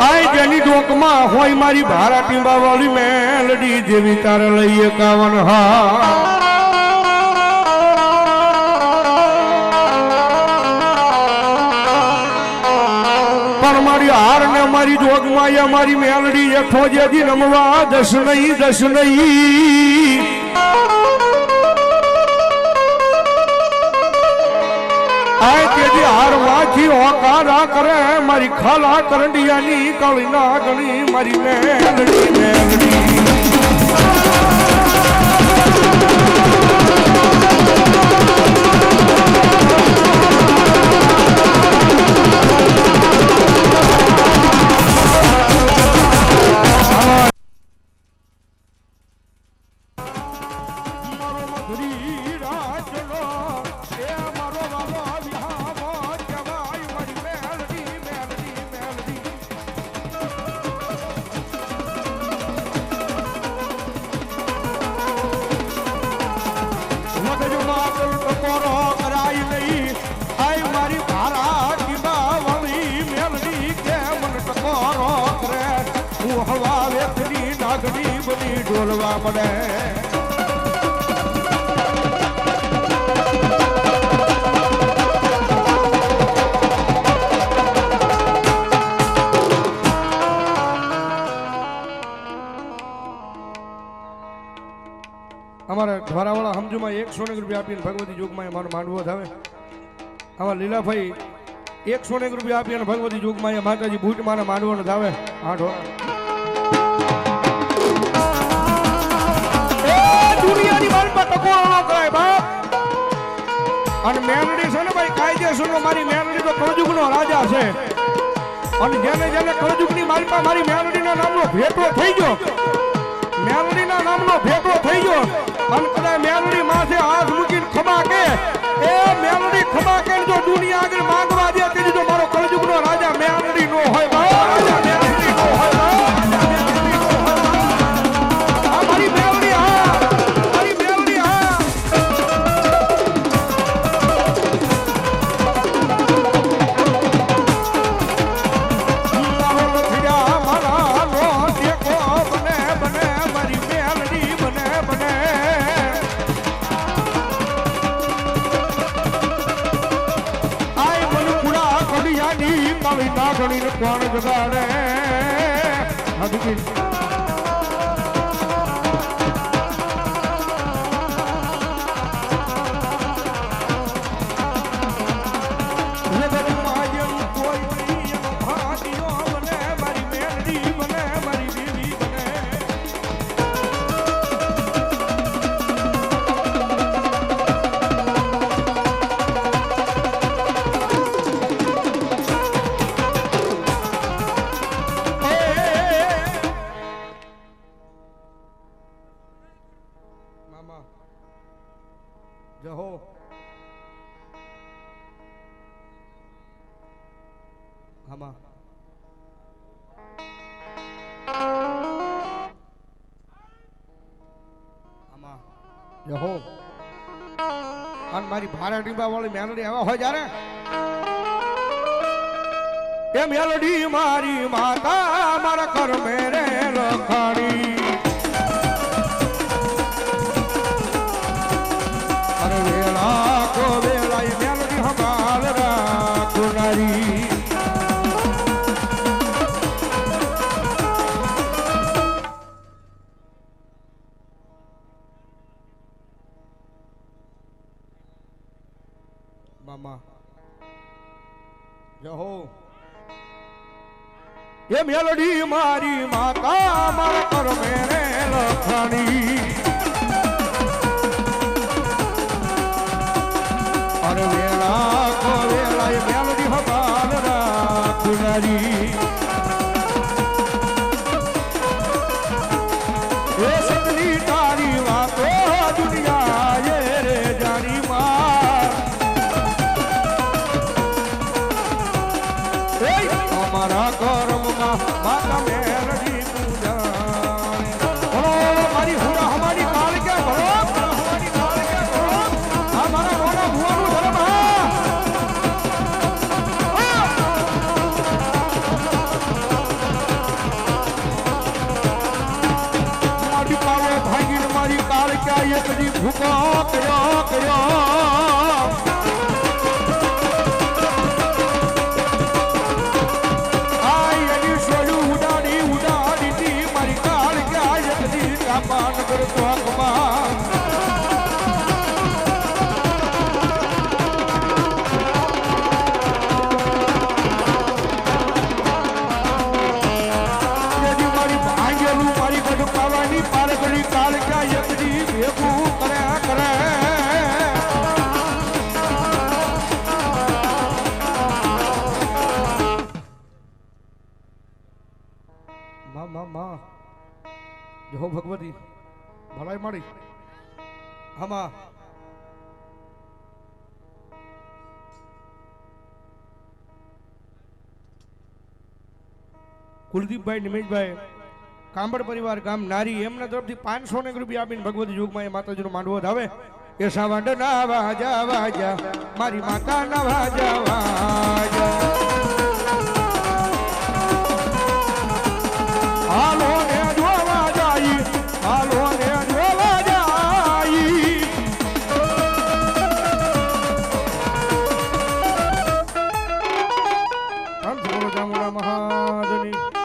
આય જેની ડોકમાં હોય મારી ભારા ટીંબા વાળી મેલડી જેવી તારે લઈએ કાવન હા પણ મારી હાર ને મારી જોગમાં મારી મેલડી એઠો જેથી રમવા દસ નહીં આય તેજી હાર વાંચી હોકારા કરે મારી ખાલા કરંડિયાની કળી ના ગણી મારી મેલડી ઢોલવા પડે અમારા ઢોરાવાળા સમજુમાં 100 રૂપિયા આપીને ભગવતી જોગમાં મારો માંડવો થાવે આમાં લીલાભાઈ 100 રૂપિયા આપીને ભગવતી જોગમાં માતાજી બૂટ મારા માંડવાનો થાવે આ ઢોરા અને મેલડી છે ને ભાઈ કાયદેસર મારી મેલડી તો કળજુગનો રાજા છે અને જેને જેને કળજુગની મારી પાસે મારી મેલડીના નામનો ભેટો થઈ ગયો મેલડીના નામનો ભેટો થઈ ગયો અને કદાચ મેલડી માથે હાથ મૂકીને ખબા કે એ મેલડી ખબા કે જો દુનિયા આગળ માંગવા દે તેની જો મારો કળજુગનો રાજા મેલડી નો હોય રાજા મેલડી નો હોય કોણ જગાડે જહો આમાં જહો અને મારી ભારા ડીબા વાળી મેલડી આવા હોય જ્યારે એ મેલડી મારી માતા મારા કર મેરે લખાણી મામા જહો એ મેલડી મારી માતા મારા કર મેરે લખાણી અરે વેલા કો વેલા એ મેલડી હબાલ રાખનારી એ સગલી તારી વાતો દુનિયા એ રે જાણી અમારા કર્મમાં માતા મેલડી પૂજા મારી હુરા હમારી કાલ કે ભરો હમારી કાલ કે ભરો અમારા મોના ભુવાનું ધર્મ એકડી ભૂકો કયો કયો આય એની સોયું ઉડાડી ઉડાડી મારી કાળ કે આય એકડી કાપાન કરતો અકમાં પાવાની પારગડી કાળ ક્યાં એકડી ભેગું કર્યા કરે માં જો ભગવતી ભલાઈ મારી આમાં કુલદીપભાઈ નિમેશભાઈ કાંબડ પરિવાર ગામ નારી એમના તરફથી 500 રૂપિયા આપીને ભગવતી યુગમાં એ માતાજીનો માંડવો ધાવે એ સાવંડ ના વાજા વાજા મારી માતા ના વાજા વાજા